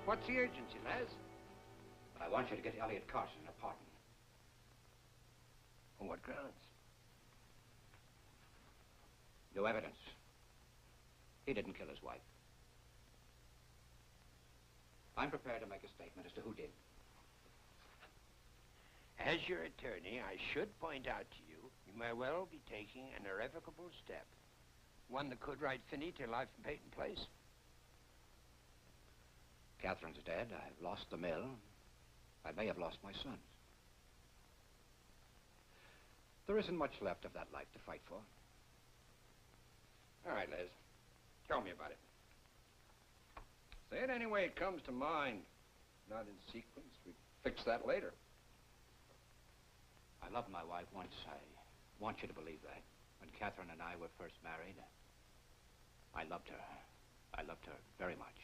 What's the urgency, Les? I want you to get Elliot Carson a pardon. On what grounds? No evidence. He didn't kill his wife. I'm prepared to make a statement as to who did. As your attorney, I should point out to you, you may well be taking an irrevocable step. One that could write fini to life in Peyton Place. Catherine's dead. I've lost the mill. I may have lost my sons. There isn't much left of that life to fight for. All right, Les. Tell me about it. Say it any way it comes to mind. Not in sequence. We fix that later. I loved my wife once. I want you to believe that. When Catherine and I were first married, I loved her. I loved her very much.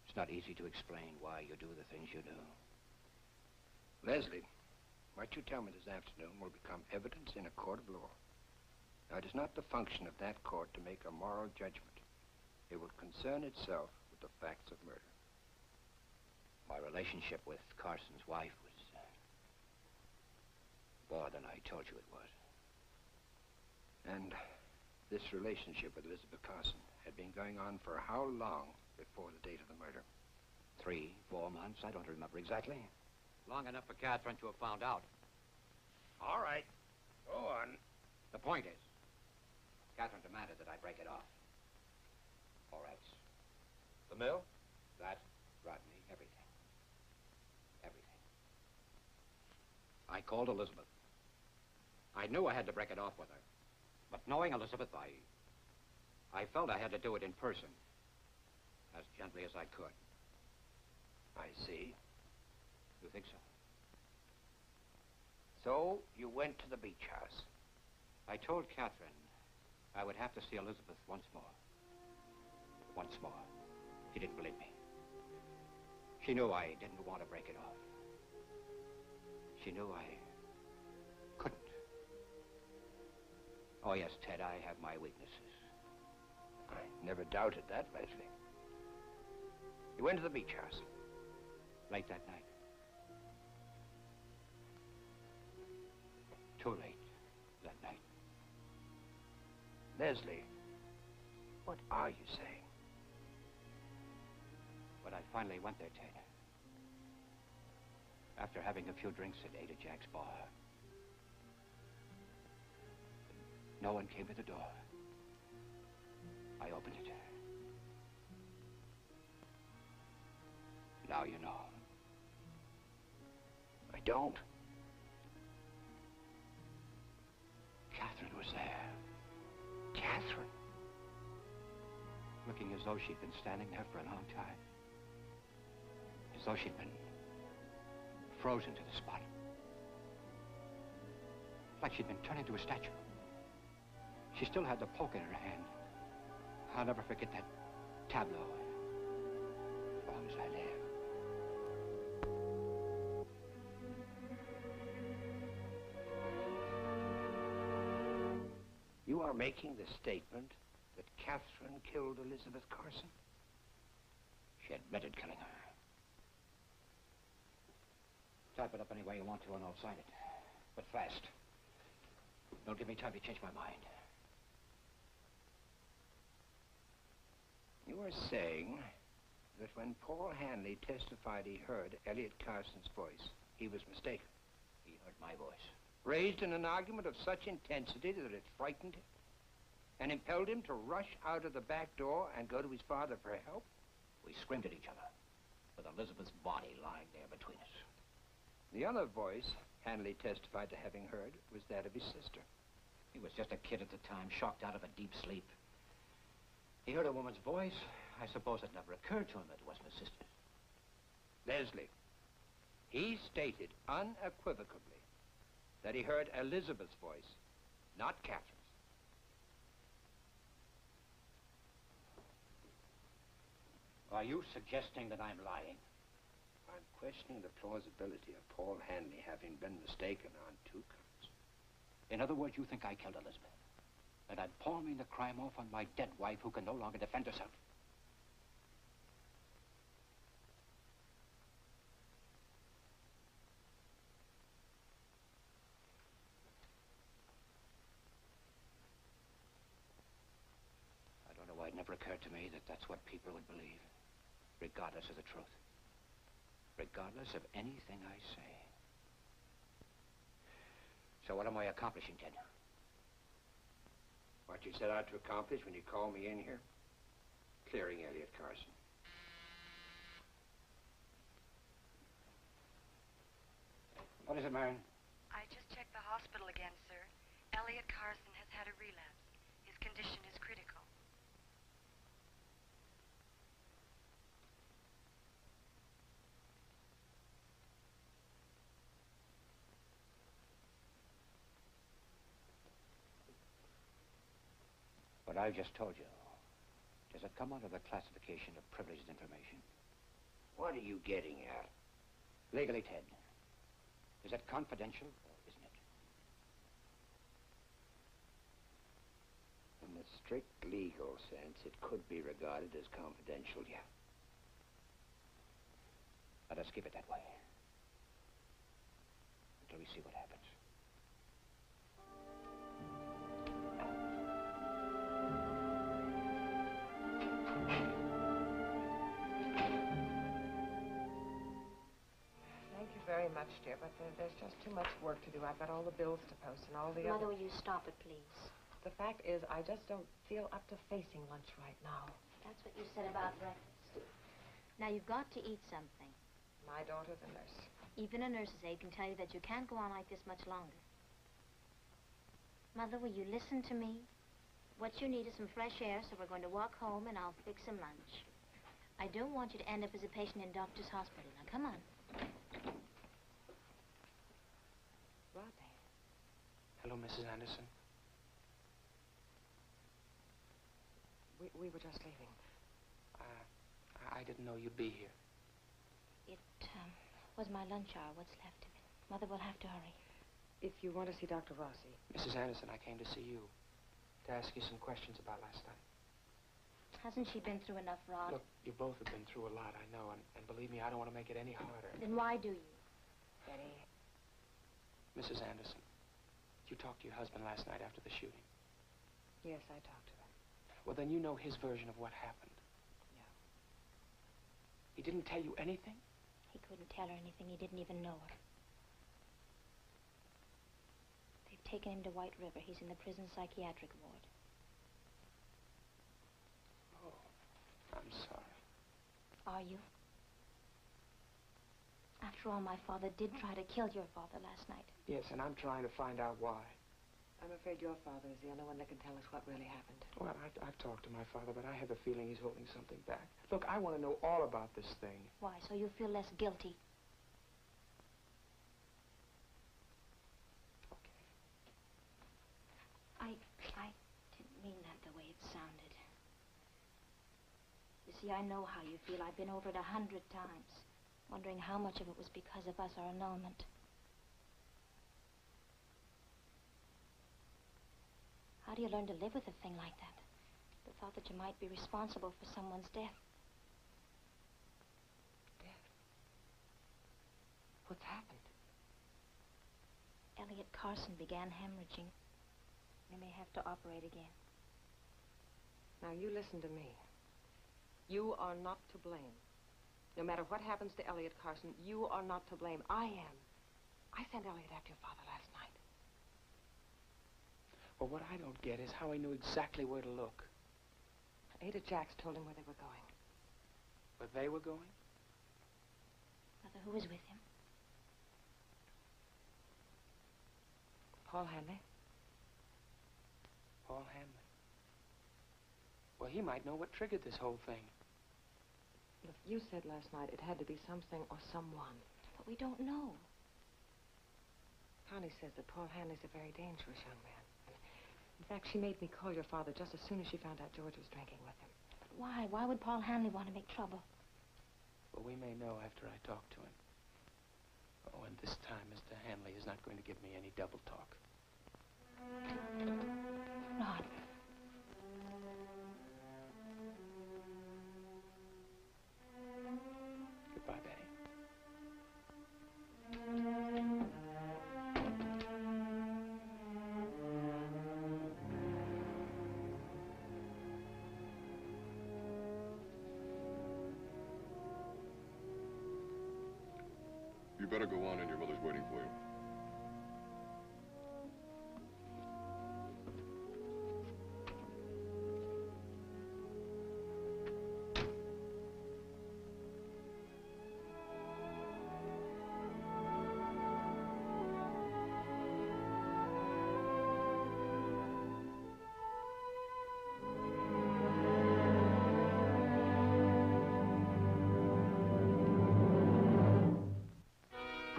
It's not easy to explain why you do the things you do. Leslie, what you tell me this afternoon will become evidence in a court of law. Now, it is not the function of that court to make a moral judgment. It will concern itself with the facts of murder. My relationship with Carson's wife was more than I told you it was. And this relationship with Elizabeth Carson had been going on for how long before the date of the murder? 3, 4 months, I don't remember exactly. Long enough for Catherine to have found out. All right, go on. The point is, Catherine demanded that I break it off. Or else. The mill? That, Rodney, everything. Everything. I called Elizabeth. I knew I had to break it off with her. But knowing Elizabeth, I felt I had to do it in person. As gently as I could. I see. You think so? So, you went to the beach house. I told Catherine I would have to see Elizabeth once more. Once more. She didn't believe me. She knew I didn't want to break it off. She knew I couldn't. Oh, yes, Ted, I have my weaknesses. I never doubted that, Leslie. You went to the beach house. Late that night. Too late that night. Leslie, what are you saying? But I finally went there, Ted. After having a few drinks at Ada Jack's bar. No one came to the door. I opened it. Now you know. I don't. Catherine was there. Catherine? Looking as though she'd been standing there for a long time. As though she'd been frozen to the spot. Like she'd been turned into a statue. She still had the poker in her hand. I'll never forget that tableau. As long as I live. You are making the statement that Catherine killed Elizabeth Carson? She admitted killing her. Type it up any way you want to and I'll sign it. But fast. Don't give me time to change my mind. You are saying that when Paul Hanley testified he heard Elliot Carson's voice, he was mistaken. He heard my voice. Raised in an argument of such intensity that it frightened him and impelled him to rush out of the back door and go to his father for help? We screamed at each other, with Elizabeth's body lying there between us. The other voice Hanley testified to having heard was that of his sister. He was just a kid at the time, shocked out of a deep sleep. He heard a woman's voice. I suppose it never occurred to him that it was my sister. Leslie, he stated unequivocally that he heard Elizabeth's voice, not Catherine's. Are you suggesting that I'm lying? I'm questioning the plausibility of Paul Hanley having been mistaken on 2 counts. In other words, you think I killed Elizabeth? And I'm palming the crime off on my dead wife who can no longer defend herself? It never occurred to me that that's what people would believe, regardless of the truth. Regardless of anything I say. So what am I accomplishing, Ted? What you set out to accomplish when you called me in here? Clearing Elliot Carson. What is it, Marion? I just checked the hospital again, sir. Elliot Carson has had a relapse. His condition is critical. What I've just told you, does it come under the classification of privileged information? What are you getting at? Legally, Ted. Is it confidential or isn't it? In the strict legal sense, it could be regarded as confidential, yeah. Let us keep it that way. Until we see what happens. Very much, dear, but there's just too much work to do. I've got all the bills to post and all the Mother, other... will you stop it, please? The fact is, I just don't feel up to facing lunch right now. That's what you said about breakfast. Now, you've got to eat something. My daughter's a nurse. Even a nurse's aide can tell you that you can't go on like this much longer. Mother, will you listen to me? What you need is some fresh air, so we're going to walk home and I'll fix some lunch. I don't want you to end up as a patient in doctor's hospital. Now, come on. Rodney. Hello, Mrs. Anderson. We were just leaving. I didn't know you'd be here. It was my lunch hour, what's left of it. Mother will have to hurry. If you want to see Dr. Rossi. Mrs. Anderson, I came to see you. To ask you some questions about last night. Hasn't she been through enough, Rod? Look, you both have been through a lot, I know, and believe me, I don't want to make it any harder. Then why do you? Betty. Mrs. Anderson, did you talk to your husband last night after the shooting? Yes, I talked to him. Well, then you know his version of what happened. Yeah. He didn't tell you anything? He couldn't tell her anything. He didn't even know her. They've taken him to White River. He's in the prison psychiatric ward. Oh, I'm sorry. Are you? After all, my father did try to kill your father last night. Yes, and I'm trying to find out why. I'm afraid your father is the only one that can tell us what really happened. Well, I've talked to my father, but I have a feeling he's holding something back. Look, I want to know all about this thing. Why? So you feel less guilty? Okay. I didn't mean that the way it sounded. You see, I know how you feel. I've been over it 100 times, wondering how much of it was because of us or annulment. How do you learn to live with a thing like that? The thought that you might be responsible for someone's death. Death? What's happened? Elliot Carson began hemorrhaging. They may have to operate again. Now, you listen to me. You are not to blame. No matter what happens to Elliot Carson, you are not to blame. I am. I sent Elliot after your father last night. Well, what I don't get is how he knew exactly where to look. Ada Jacks told him where they were going. Where they were going? Mother, who was with him? Paul Hanley. Paul Hanley. Well, he might know what triggered this whole thing. Look, you said last night it had to be something or someone. But we don't know. Connie says that Paul Hanley's a very dangerous young man. In fact, she made me call your father just as soon as she found out George was drinking with him. But why? Why would Paul Hanley want to make trouble? Well, we may know after I talk to him. Oh, and this time, Mr. Hanley is not going to give me any double talk. Rod. Goodbye, Betty. better go on in. Your mother's waiting for you.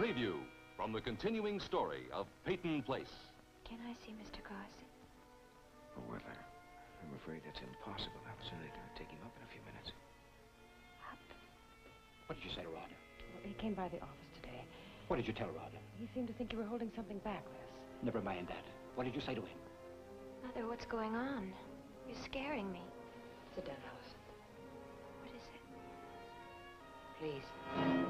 Preview from the continuing story of Peyton Place. Can I see Mr. Carson? Oh, well, I'm afraid that's impossible. I was only going to take him up in a few minutes. Up? What did you say to Rodner? Well, he came by the office today. What did you tell Rodner? He seemed to think you were holding something back, Les. Never mind that. What did you say to him? Mother, what's going on? You're scaring me. Sit down, Alice. What is it? Please.